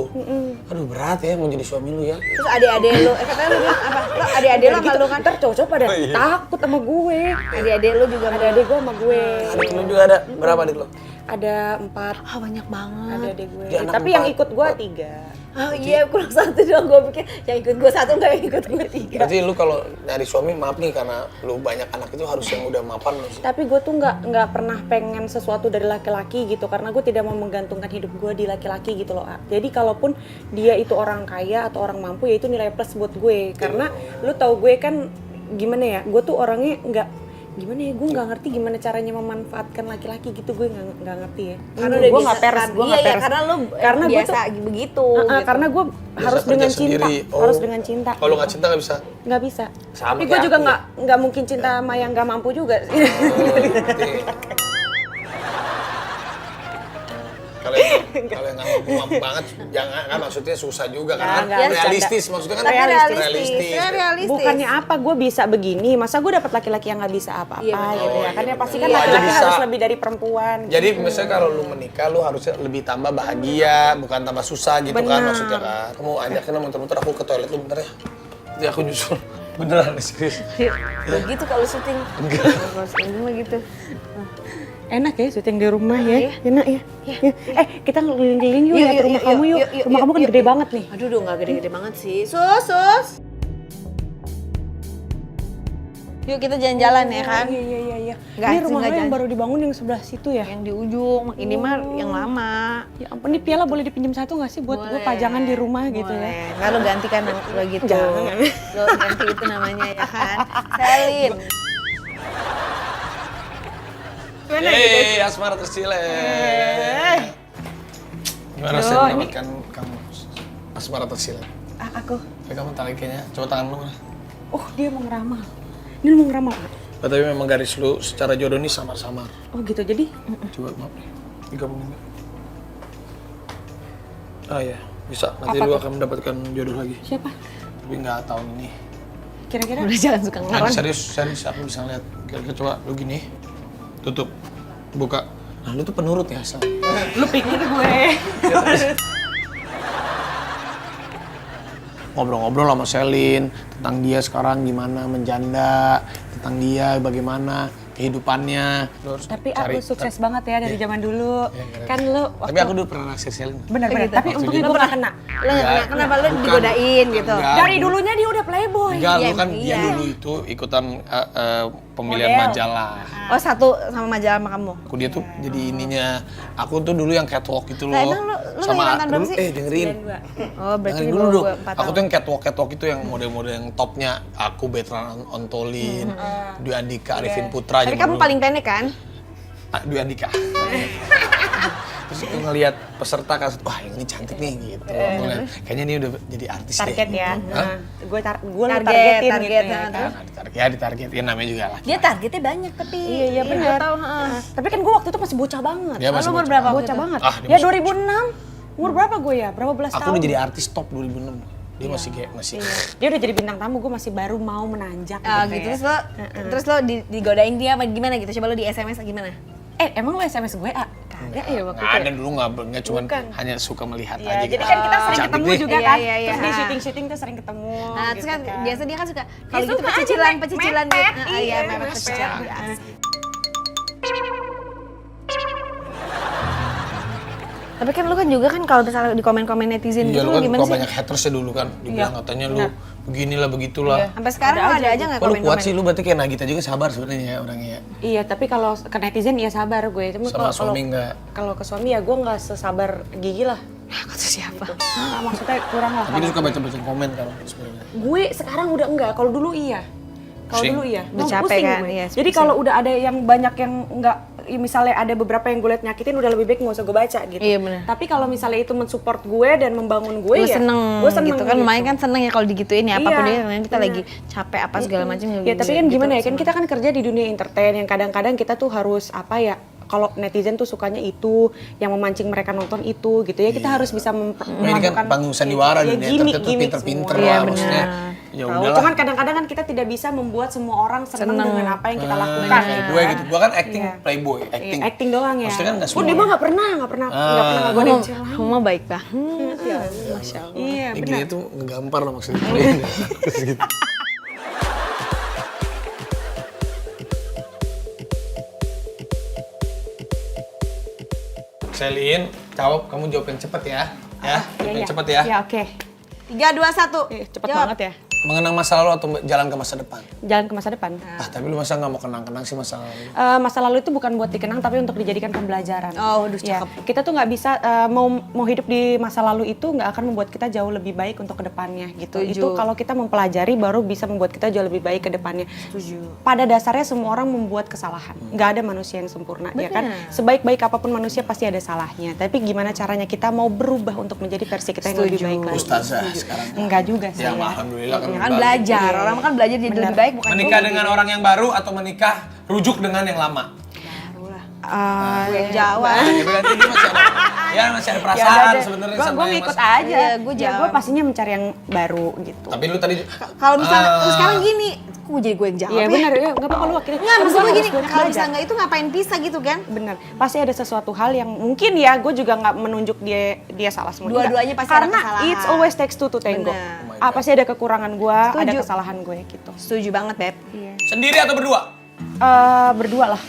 Aduh berat ya mau jadi suami lu ya. Terus adik-adik lu, katanya lu bilang apa? Lo adik-adik lu sama lu kan? Ntar cowok pada takut sama gue. Adik-adik lu juga Ada adik gue sama gue. Adik lu juga ada, berapa adik lu? Ada 4. Oh, banyak banget. Ada adik gue. Dia anak Tapi yang 4. ikut gue 3. Oh iya, kurang 1 dong. Gue pikir yang ikut gue 1 nggak yang ikut gue 3. Berarti lu kalau nyari suami maaf nih karena lu banyak anak itu harus yang udah mapan lu sih. Tapi gue tuh nggak pernah pengen sesuatu dari laki-laki gitu, karena gue tidak mau menggantungkan hidup gue di laki-laki gitu loh. Jadi kalaupun dia itu orang kaya atau orang mampu, ya itu nilai plus buat gue. Karena lu tahu gue kan gimana ya, gue tuh orangnya gue nggak ngerti gimana caranya memanfaatkan laki-laki gitu, gue nggak ngerti ya. Karena gue udah nggak bisa peres, kan. gue Iya, nggak iya, peres. karena lu Karena gue biasa begitu. gitu. Karena gue harus kerja dengan cinta, sendiri. Oh. harus dengan cinta. Kalau nggak cinta nggak bisa. Nggak bisa. Sama Tapi gue kayak juga aku. nggak mungkin cinta sama yang nggak mampu juga. Kalau yang nggak mampu banget, jangan kan maksudnya susah juga kan? Nggak, realistis maksudnya kan? Tapi realistis. realistis. Bukannya apa, gue bisa begini, masa gue dapat laki-laki yang nggak bisa apa-apa Iya, gitu ya kan? Ya pasti kan Lu aja laki-laki bisa. harus lebih dari perempuan. Jadi misalnya kalau lu menikah, lu harusnya lebih tambah bahagia, bukan tambah susah gitu kan Benar. maksudnya kan? Kamu ajakin muter-muter, aku ke toilet lu bentar ya. Nanti aku nyusul. Beneran serius. Begitu kalau syuting. Kalau syuting mah gitu. Enak ya syuting di rumah ya, Iya. enak ya. Kita ngeliling-ngeliling yuk, lihat rumah kamu yuk. Rumah kamu kan gede banget nih. Aduh, nggak gede-gede banget sih. Sus. Yuk kita jalan-jalan ya kan. Iya. Nggak Ini sih, rumah nggak lo yang jalan. baru dibangun yang sebelah situ ya? Yang di ujung, ini mah yang lama. Ya ampun, ini piala boleh dipinjam satu nggak sih buat gue Boleh. pajangan di rumah gitu ya? Boleh. Nggak lo gantikan lo gitu. Jangan. Lo ganti itu namanya ya kan. Selin. Hei, asmara tersile. Gimana sih mendapatkan kamu asmara tersile? Aku. Kamu tarik kayaknya, coba tangan lu mana? Oh, dia mau ngeramal. Ini lu mau ngeramal. Oh, tapi memang garis lu secara jodoh nih samar-samar. Oh gitu, jadi Coba maaf nih, digabungin. Ah ya, bisa. Nanti Apa lu tuh? akan mendapatkan jodoh lagi. siapa? Tapi nggak tahun ini. Kira-kira? Udah jangan suka Nah, ngarang. serius, aku bisa lihat. Kira-kira coba lu gini, tutup, buka. Nah, lu tuh penurut ya asal. Lu pikir gue. Ngobrol-ngobrol sama Selin tentang dia sekarang gimana menjanda, tentang dia bagaimana kehidupannya. Lu harus Tapi cari- aku sukses banget ya dari zaman dulu. Kan lu Tapi aku dulu pernah naksir Selin. bener-bener. gitu. Tapi untungnya gue gak kena. Lo nggak kena, kenapa lo digodain gitu? Enggak. Dari dulunya dia udah playboy. Enggak, Iya, lu kan iya. dia dulu itu ikutan pemilihan Model. majalah. Oh satu sama majalah sama kamu. Aku dia tuh jadi ininya. Aku tuh dulu yang catwalk gitu loh. Lah, emang lu lagi mantan berapa sih? Dengerin. Oh berarti Dengerin di dulu bawah dong. gue 4 Aku tahun. tuh yang catwalk itu yang model-model yang topnya aku Bertrand Ontolin, Dwi Andika, Arifin Putra. Tapi zaman kamu dulu. paling pendek kan? Dwi Andika. Terus aku ngeliat peserta kan, wah yang ini cantik nih gitu. Aku ngeliat, kayaknya ini udah jadi artis Target deh. ya. Hah? Nah, gue lu Target, targetin target, gitu ya. nah, Kan? Ya ditargetin namanya juga lah. Dia targetnya banyak tapi. Iya benar. Tahu, heeh. Tapi kan gue waktu itu masih bocah banget. Dia masih Lu umur bocah. berapa? Bocah banget. Ah, dia Ya masih 2006. Umur berapa gue ya? Berapa belas Aku tahun? udah jadi artis top 2006. Dia masih kayak masih. Dia udah jadi bintang tamu, gue masih baru mau menanjak Ah, gitu gitu ya. terus lo digodain dia apa gimana gitu? Coba lo di SMS gimana? Emang lo SMS gue, Kagak ya waktu Nggak itu ada ya? dulu nggak cuma hanya suka melihat Ya, aja. jadi gitu. kan kita sering Cantik ketemu nih. juga Iya, kan. iya, iya. Terus di syuting-syuting tuh sering ketemu. Nah, terus gitu kan biasa dia kan suka kalau gitu suka aja, pecicilan mepet, gitu. iya, Iya, mepet mepet. pecicilan biasa. Tapi kan lu kan juga kan kalau misalnya di komen-komen netizen Iya gitu lu lu kan gimana kok sih? banyak hatersnya dulu kan. Dibilang katanya lu beginilah begitulah. Sampai sekarang lu ada aja nggak Kok lu kuat komen-komen? sih lu berarti kayak Nagita juga sabar sebenarnya ya orangnya ya. Iya, tapi kalau ke netizen ya sabar gue. Cuma Sama kalau suami nggak? kalau ke suami ya gue nggak sesabar Gigi lah. Kata siapa? Nah, maksudnya kurang lah. Tapi dia suka baca-baca komen kan sebenarnya. Gue sekarang udah enggak, kalau dulu iya. Kalau Pusing? dulu iya. Udah Mau capek pusing kan? gue. Iya, Jadi pusing. kalau udah ada yang banyak yang enggak, misalnya ada beberapa yang gue liat nyakitin, udah lebih baik nggak usah gue baca gitu. Iya, benar. Tapi kalau misalnya itu mensupport gue dan membangun gue Gue ya, seneng, gue seneng gitu kan lumayan kan seneng ya kalau digituin ya apapun Iya, dia kita lagi capek apa segala macam Ya tapi kan gimana ya, kan kita kan kerja di dunia entertain yang kadang-kadang kita tuh harus apa ya, kalau netizen tuh sukanya itu, yang memancing mereka nonton itu gitu ya, kita harus bisa Nah, ini kan panggung sandiwara ya, dunia gimmick, entertain tuh gimmick pinter-pinter semua. lah Iya, maksudnya. Ya Tahu, udahlah. cuman kadang-kadang kan kita tidak bisa membuat semua orang seneng dengan apa yang kita lakukan. Playboy gitu. Gua kan acting playboy, acting. Iya, acting doang ya. Maksudnya kan nggak Oh, semua. dia mah nggak pernah godain cewek. kamu mah baik banget ya Masya Allah. Iya, Ini benar. dia tuh ngegampar lah maksudnya. Terus gitu. Selin, jawab, kamu jawab yang cepet ya. Ya, jawab yang cepet ya. Ya, oke. 3, 2, 1. Cepet banget ya. Mengenang masa lalu atau jalan ke masa depan? Jalan ke masa depan. Ah, tapi lu masa nggak mau kenang-kenang sih masa lalu? Masa lalu itu bukan buat dikenang tapi untuk dijadikan pembelajaran. Oh, aduh, Ya, cakep. kita tuh nggak bisa mau hidup di masa lalu itu nggak akan membuat kita jauh lebih baik untuk kedepannya gitu. Setuju. Itu kalau kita mempelajari baru bisa membuat kita jauh lebih baik ke depannya. Setuju. Pada dasarnya semua orang membuat kesalahan. Nggak ada manusia yang sempurna, ya kan? Sebaik-baik apapun manusia pasti ada salahnya. Tapi gimana caranya kita mau berubah untuk menjadi versi kita yang lebih baik lagi? Ustazah sekarang. Enggak juga sih. Ya, alhamdulillah kan. Ya kan belajar, orang kan belajar jadi lebih baik bukan Menikah dengan orang yang baru atau menikah rujuk dengan yang lama? gue yang jawab. Nah, gitu nanti dia masih ada, ya masih ada perasaan sebenarnya sama Gue yang ngikut masih- aja. Iya, gue Ya, gue jawab. pastinya mencari yang baru gitu. Tapi lu tadi Kalau misalnya sekarang gini, kok jadi gue yang jawab Iya ya? benar ya, nggak apa-apa lu wakilnya. Enggak, maksud gue gini, kalau bisa misalnya nggak itu ngapain pisah gitu kan? bener, pasti ada sesuatu hal yang mungkin ya gue juga nggak menunjuk dia salah semua. Dua-duanya Enggak. pasti ada Karena kesalahan. it's always takes two to tango. Bener. Pasti ada kekurangan gue, ada Setuju. kesalahan gue gitu. Setuju banget, Beb. sendiri atau berdua? Berdua lah,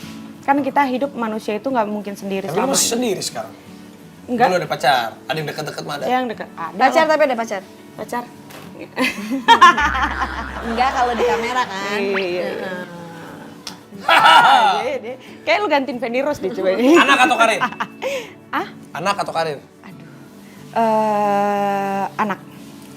kan kita hidup manusia itu nggak mungkin sendiri. Tapi lu masih sendiri sekarang. Enggak. Lu ada pacar, ada yang deket-deket mah ada. Yang dekat ada Pacar lah. tapi ada pacar. Pacar Enggak kalau di kamera kan. Iya. Kayak lu gantiin Feni Rose deh coba. Anak atau karir? Ah? Anak atau karir? Anak.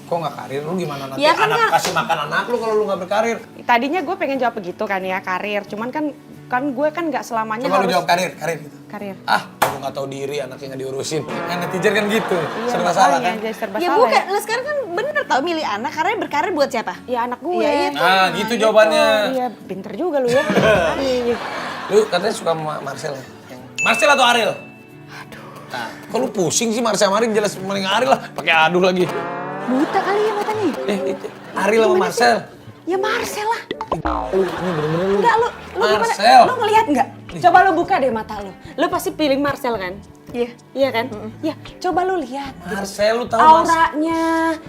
Kok nggak karir? Lu gimana nanti Ya kan anak nggak- kasih makan anak lu kalau lu nggak berkarir? Tadinya gue pengen jawab begitu kan ya, karir. Cuman kan gue kan nggak selamanya Coba lu harus jawab karir gitu. karir. Ah, lu nggak tahu diri, anaknya nggak diurusin. Yang netizen kan gitu, Iya, serba salah makanya kan? jadi serba Ya salah bukan, lu sekarang kan bener tau milih anak karena berkarir buat siapa? Ya anak gue. Iya, itu. Nah, gitu jawabannya. Iya, pinter juga lu ya. Iya. Lu katanya suka sama Marcel ya? Marcel atau Ariel? Aduh. Nah, kok lu pusing sih Marcel sama Ariel? Jelas mending Ariel lah, pakai aduh lagi. Buta kali ya matanya. Itu Ariel sama Marcel. Ya Marcel lah. Ini bener-bener lu. Enggak, lu gimana? Marcel. Lu ngelihat enggak? Coba lu buka deh mata lu. Lu pasti pilih Marcel kan? Iya. Iya kan? Iya, coba lu lihat. Marcel, lu tahu Marcel? Auranya,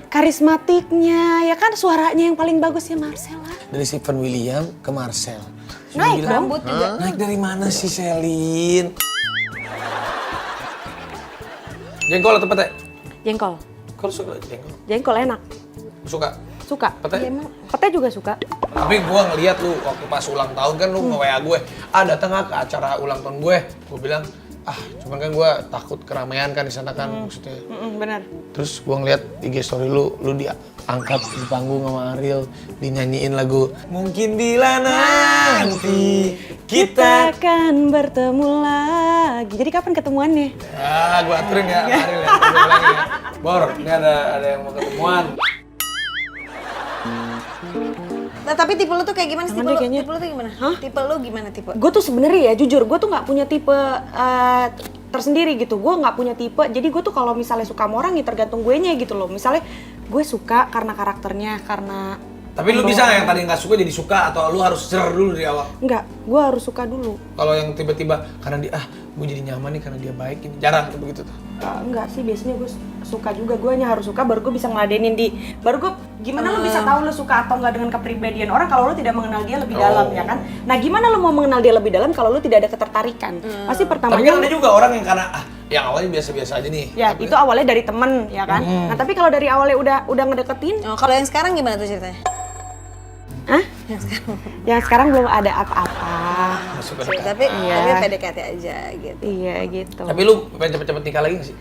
karismatiknya, ya kan suaranya yang paling bagus ya Marcel lah. Dari Stephen William ke Marcel. Naik bilang, rambut juga. Naik dari mana sih Selin? Jengkol atau pete? Jengkol. Kok lu suka jengkol? Jengkol enak. Suka? Suka. Pete? Iya, emang pete juga suka. Tapi gua ngeliat lu waktu pas ulang tahun kan lu nge-WA gue. Ah datang nggak ke acara ulang tahun gue? Gue bilang, cuman kan gua takut keramaian kan di sana kan maksudnya. Benar. Terus gua ngeliat IG story lu diangkat di panggung sama Ariel, dinyanyiin lagu Mungkin Bila Nanti Kita. akan bertemu lagi. Jadi kapan ketemuannya? Gua aturin ya sama Ariel ya. Gua bilang ya. Bor, ini ada yang mau ketemuan. Nah, tapi tipe lu tuh kayak gimana sih? Jangan deh kayaknya. Tipe lu tuh gimana? Hah? Tipe lu gimana tipe? Gue tuh sebenarnya ya jujur, gue tuh nggak punya tipe tersendiri gitu. Gue nggak punya tipe. Jadi gue tuh kalau misalnya suka sama orang ya tergantung gue nya gitu loh. Misalnya gue suka karena karakternya, karena Tapi lu bisa nggak yang tadi nggak suka jadi suka atau lu harus cer dulu dari awal? Enggak, gue harus suka dulu. Kalau yang tiba-tiba karena dia gue jadi nyaman nih karena dia baik ini jarang tuh begitu tuh. Enggak sih, biasanya gue suka juga. Gue hanya harus suka baru gue bisa ngeladenin baru gue gimana lu bisa tahu lu suka atau enggak dengan kepribadian orang kalau lu tidak mengenal dia lebih dalam ya kan. Nah gimana lu mau mengenal dia lebih dalam kalau lu tidak ada ketertarikan? Pasti Tapi pertamanya kan ada juga orang yang karena yang awalnya biasa-biasa aja nih. ya itu awalnya dari temen ya kan. Nah tapi kalau dari awalnya udah ngedeketin, Oh, kalau yang sekarang gimana tuh ceritanya? Hah? Yang sekarang belum ada apa-apa. Masuk ke Sih, dekat. tapi Iya. PDKT aja gitu. Iya gitu. Tapi lu pengen cepet-cepet nikah lagi gak sih?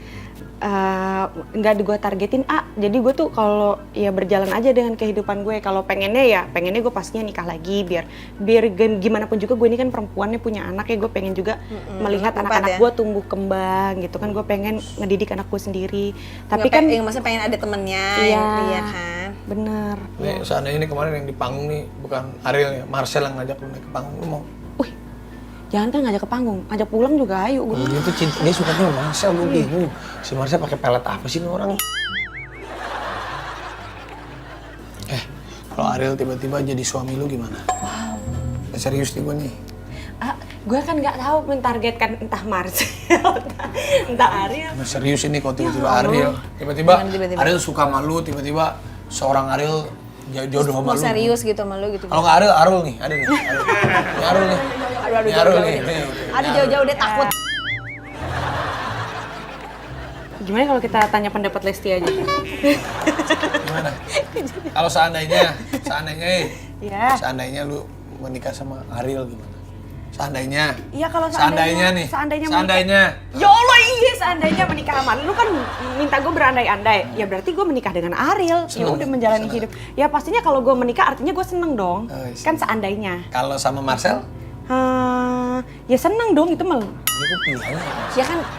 Nggak gue targetin jadi gue tuh kalau ya berjalan aja dengan kehidupan gue. Kalau pengennya gue pastinya nikah lagi biar gimana pun juga gue ini kan perempuannya punya anak ya, gue pengen juga melihat anak-anak ya? gue tumbuh kembang gitu kan. Gue pengen ngedidik anak gue sendiri tapi Nggak kan yang maksudnya pengen ada temennya Iya. yang dia kan. bener. Nih seandainya ini kemarin yang di panggung nih bukan Ariel ya, Marcel yang ngajak lu naik ke panggung, lu mau? Wih, jangan kan ngajak ke panggung, ngajak pulang juga ayo gue. Dia tuh cinta, dia suka sama Marcel, gue bingung. Si Marcel pakai pelet apa sih nih orang? Kalau Ariel tiba-tiba jadi suami lu gimana? Wow. Serius nih gue nih. Gue kan nggak tahu mentargetkan entah Marcel, entah Ariel. Nah, serius ini kalau tiba-tiba Ariel, tiba-tiba Gimana tiba-tiba? Ariel suka sama lu, tiba-tiba seorang Ariel jodoh sama Mau lu. serius gitu sama lu gitu. Kalau nggak Ariel, Arul nih, ada nih. Ini Arul nih. Ini Arul nih. Aduh jauh-jauh deh takut. Gimana kalau kita tanya pendapat Lesti aja? Gimana? Kalau seandainya, Ya. seandainya lu menikah sama Ariel gimana? Seandainya. Iya kalau Seandainya nih. Seandainya. Ya Allah iya seandainya menikah sama lu kan minta gue berandai-andai. Ya berarti gue menikah dengan Ariel. Ya Seneng. udah menjalani Seneng. hidup. Ya pastinya kalau gue menikah artinya gue seneng dong. Oh, iya. Kan seandainya. Kalau sama Marcel, Ya seneng dong itu mah. dia kok pilihannya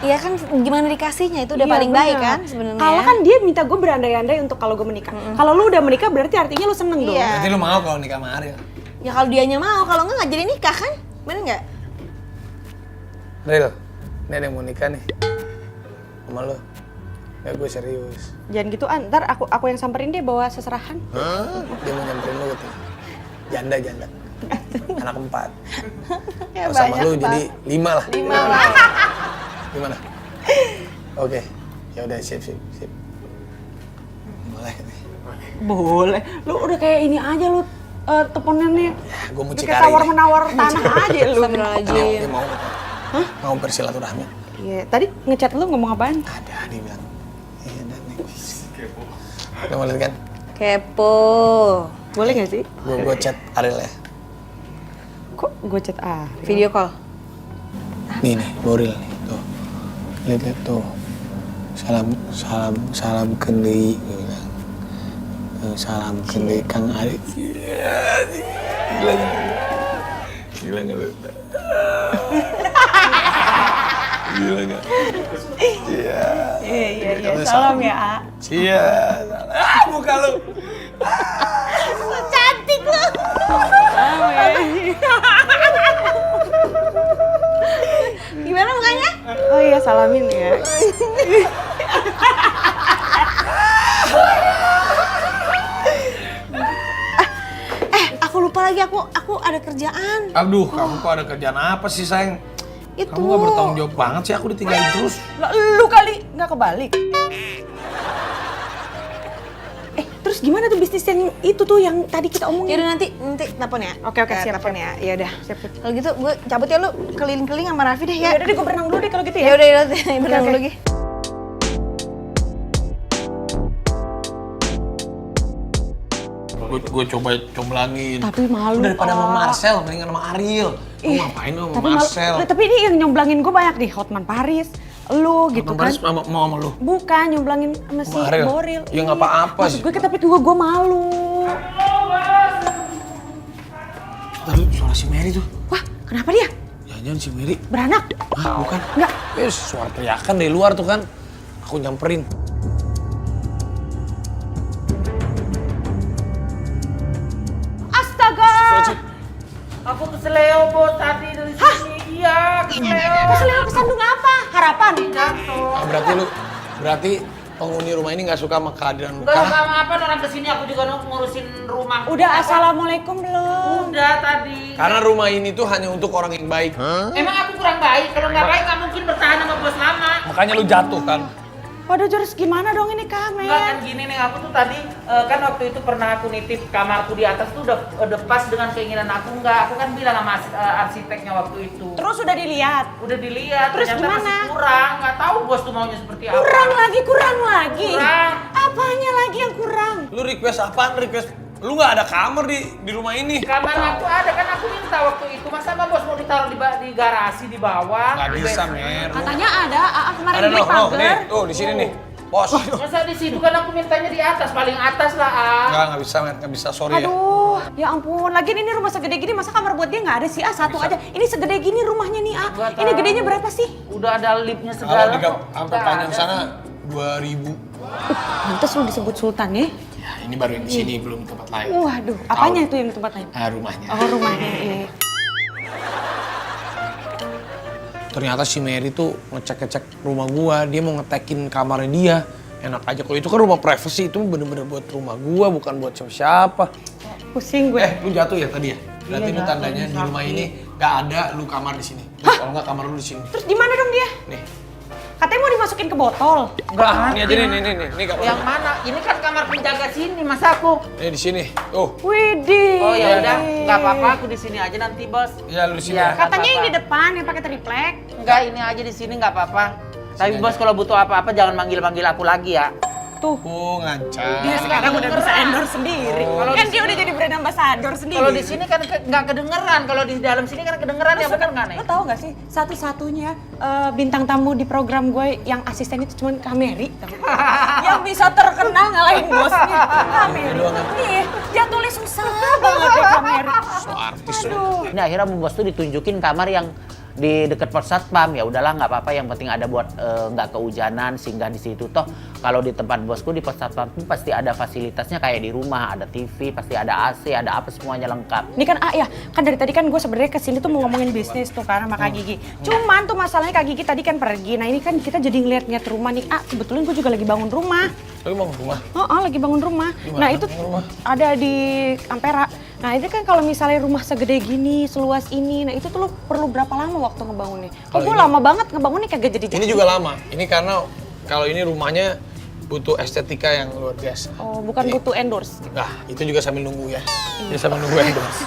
Ya kan gimana dikasihnya itu udah Iya, paling baik bener. kan sebenarnya. Kalau kan dia minta gue berandai-andai untuk kalau gue menikah. Kalau lu udah menikah berarti artinya lu seneng dong. Iya. berarti lu mau kalau nikah sama Ariel? Ya kalau dianya mau, kalau enggak jadi nikah kan? Bener nggak? Ariel, ini ada yang mau nikah nih sama lu. Ya gue serius. Jangan gitu ntar aku yang samperin dia bawa seserahan. Hah? Dia mau nyamperin lu gitu. Janda. Anak 4. Ya Kalau sama lu jadi 5 lah. 5 lah. Gimana? Oke. Ya udah sip. Boleh nih. Boleh. Lu udah kayak ini aja lu teleponannya. Ya, gue mau Kayak Cikari. tawar menawar tanah aja lu. Dia mau. Hah? Mau bersilaturahmi. Iya, tadi ngechat lu ngomong apaan? Ada dia bilang. Iya dan nih. Udah mau lihat kan? Kepo. Boleh nggak sih? Gue chat Ariel ya. Kok gue chat Video call. Nih, Boril nih, tuh. Lihat tuh. Salam kendei, gue bilang. Salam kendei Kang Ari. Gila nggak lu? Gila nggak? Iya. Salam ya, A. Iya. Muka lu. Cantik lu. Gimana mukanya? Oh iya, salamin ya. Aku lupa lagi, aku ada kerjaan. Aduh, kamu kok ada kerjaan apa sih, sayang? Itu. Kamu gak bertanggung jawab banget sih, aku ditinggalin terus. Lu kali nggak kebalik. Terus gimana tuh bisnis yang itu tuh yang tadi kita omongin? Yaudah nanti telepon ya. Oke, siap. Telepon ya. Ya udah. Siap. Kalau gitu gue cabut ya, lu keliling-keliling sama Raffi deh ya. Ya udah deh, gue berenang dulu deh kalau gitu ya. Ya udah berenang Oke. dulu lagi. Gue coba comblangin. Tapi malu. Daripada sama Ah. Marcel, mendingan sama Ariel. Kamu ngapain lu sama Marcel? Tapi ini yang nyomblangin gue banyak nih, Hotman Paris, lu gitu Sama kan. Paris mau sama lu? Bukan, nyomblangin sama si Sama Ariel? Boril. Ya nggak apa-apa Maksud sih. gue, tapi gue malu. Tadi suara si Mary tuh. Wah, kenapa dia? Jangan-jangan si Mary. Beranak? Hah, bukan? Enggak. Suara teriakan dari luar tuh kan. Aku nyamperin. Astaga! Aku keseleo bos tadi dari sini. Iya, keseleo. Keselio kesandung apa? Harapan? Ah, berarti penghuni rumah ini nggak suka sama kehadiran Enggak Luka. suka sama apa orang kesini, aku juga ngurusin rumah. Udah, assalamualaikum belum? Udah tadi. Karena rumah ini tuh hanya untuk orang yang baik. Emang aku kurang baik? Kalau nggak baik nggak mungkin bertahan sama bos lama. Makanya lu jatuh kan. Waduh, Joris, gimana dong ini Kamen? Enggak kan gini nih, aku tuh tadi kan waktu itu pernah aku nitip kamarku di atas tuh udah pas dengan keinginan aku. Enggak, aku kan bilang sama arsiteknya waktu itu. Terus udah dilihat? Udah dilihat, Terus ternyata gimana? masih kurang. Nggak tahu bos tuh maunya seperti apa. Kurang lagi. Kurang. Apanya lagi yang kurang? Lu request apaan? Lu nggak ada kamar di rumah ini. Kamar aku ada kan, aku minta waktu itu. Masa sama bos mau ditaruh di garasi di bawah? Nggak di bisa, basement? Mer. Katanya ada, kemarin Ada beli nih, pagar. tuh di sini nih. Bos. Masa di situ kan aku mintanya di atas, paling atas lah, Ah. Nggak bisa, Mer. Nggak bisa, sorry ya. Aduh, ya ampun. Lagian ini rumah segede gini, masa kamar buat dia nggak ada sih? Satu aja. Ini segede gini rumahnya nih, Nggak Ini tahu. gedenya berapa sih? Udah ada liftnya Kalau segala. di kok. sampai Nggak panjang ada sana sih. 2000. Pantes lu disebut Sultan ya? Ya, ini baru yang di sini, belum tempat lain. Waduh, apanya itu yang di tempat lain? Rumahnya. Oh, rumahnya. Iya. Ternyata si Mary tuh ngecek-ngecek rumah gua, dia mau ngetekin kamarnya dia. Enak aja, kalau itu kan rumah privacy, itu bener-bener buat rumah gua, bukan buat siapa-siapa. Pusing gue. Lu jatuh ya tadi ya? Berarti Iya, itu jatuh, tandanya di rumah sakit. ini gak ada lu kamar di sini. Kalau nggak kamar lu di sini. Terus gimana dong dia? Nih. Katanya mau dimasukin ke botol. Enggak. Ini aja nih kamar. Yang mana? Ini kan kamar penjaga sini, masa aku? Nih di sini. Tuh. Widih. Oh ya udah, nggak apa-apa, aku di sini aja nanti bos. Ya lu di sini Iya. ya. Katanya yang Apa-apa. di depan yang pakai triplek. Enggak, ini aja di sini nggak apa-apa. Tapi Sini bos kalau butuh apa-apa jangan manggil-manggil aku lagi ya. Tuh. Oh, ngancam. Dia sekarang udah bisa endorse sendiri. Kalau Kan di dia sini- udah jadi brand ambassador sendiri. Kalau di sini kan nggak kedengeran, kalau di dalam sini kan kedengeran ya, bener nggak nih? Lo tau gak sih, satu-satunya bintang tamu di program gue yang asisten itu cuma Kameri. Yang bisa terkenal ngalahin bosnya. Kameri. Iya, dia tulis susah banget ya Kameri. So artis. Ini akhirnya bos tuh ditunjukin kamar yang di dekat pos satpam. Ya udahlah, nggak apa-apa, yang penting ada buat nggak kehujanan, singgah di situ. Toh kalau di tempat bosku di pos satpam tuh pasti ada fasilitasnya kayak di rumah, ada TV, pasti ada AC, ada apa, semuanya lengkap. Ini kan ya, kan dari tadi kan gue sebenarnya kesini tuh mau ngomongin bisnis tuh kan sama Kak Gigi. Cuman tuh masalahnya Kak Gigi tadi kan pergi. Nah ini kan kita jadi ngeliat-ngeliat rumah nih. Kebetulan gue juga lagi bangun rumah. Lu mau ke rumah? Oh, lagi bangun rumah. Nah itu bangun rumah? ada di Ampera. Nah itu kan kalau misalnya rumah segede gini, seluas ini, nah itu tuh lo perlu berapa lama waktu ngebangunnya? Kok gue lama banget ngebangunnya kagak jadi. Ini juga lama. Ini karena kalau ini rumahnya butuh estetika yang luar biasa. Oh, bukan butuh endorse. Nah, itu juga sambil nunggu ya. Ya sambil nunggu endorse.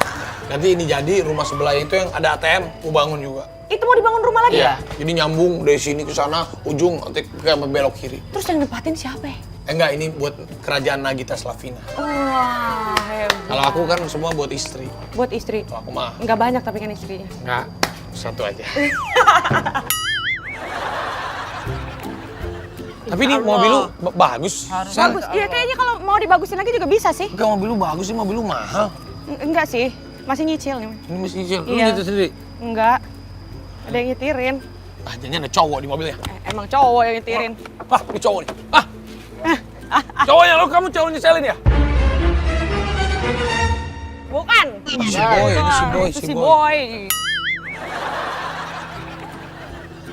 Nanti ini jadi rumah sebelahnya itu yang ada ATM, mau bangun juga. Itu mau dibangun rumah lagi? Iya. Jadi nyambung dari sini ke sana, ujung nanti kayak belok kiri. Terus yang nempatin siapa ya? Enggak, ini buat kerajaan Nagita Slavina. Wah, hebat. Kalau aku kan semua buat istri. Buat istri. Kalau aku mah Nggak banyak tapi kan istrinya. enggak, satu aja. Tapi ini mobil lu bagus. Sal. Bagus. Iya, kayaknya kalau mau dibagusin lagi juga bisa sih. Enggak, mobil lu bagus sih, mobil lu mahal. Enggak sih. Masih nyicil nih. Ini mesti nyicil. Lu Iya. nyetir sendiri. Enggak. Ada yang nyetirin. Ah, jangan ada cowok di mobilnya. Emang cowok yang nyetirin. Ah, ini cowok nih. Ah. Cowoknya lu, kamu cowok nyeselin ya? Bukan. Si Boy, ini si Boy, Itu si si Boy. Boy.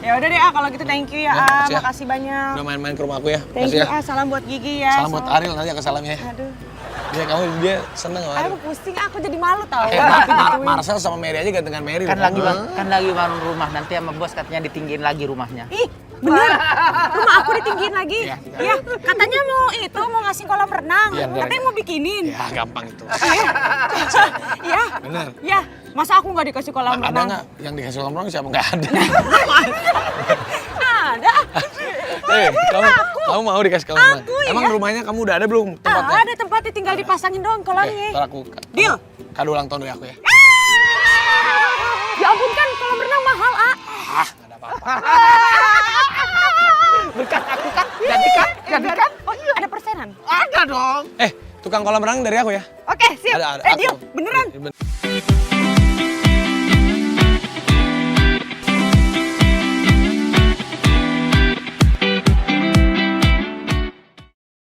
Ya udah deh, kalau gitu thank you ya, Ya, makasih ya. makasih banyak. Udah main-main ke rumah aku ya. Thank Makasih you, ya. salam buat Gigi ya. Salam buat Ariel, nanti aku salamnya ya. Aduh, Dia seneng sama Ariel. aku pusing, aku jadi malu tau. Tapi Marcel sama Mary aja gantengan Mary. Kan loh. lagi kan lagi bangun rumah, nanti sama bos katanya ditinggiin lagi rumahnya. Ih, bener. Rumah aku ditinggiin lagi. Iya. Ya, katanya mau ngasih kolam renang. Iya, bener. Katanya mau bikinin. Ya, gampang itu. Iya. Bener. Ya, masa aku nggak dikasih kolam Ada renang? nggak yang dikasih kolam renang siapa? Nggak ada. Ada. Kamu mau dikasih kolam renang? Aku, Emang iya. rumahnya kamu udah ada belum tempatnya? Ada tempatnya, tinggal dipasangin doang kolamnya. Ntar aku Deal. kado ulang tahun dari aku ya. Ya ampun kan, kolam renang mahal, A. Ah, nggak ada apa-apa. Berkat aku kan, jadi kan. Oh iya, ada persenan. Ada dong. Tukang kolam renang dari aku ya. Oke, siap. Ada. Deal, beneran. Bener.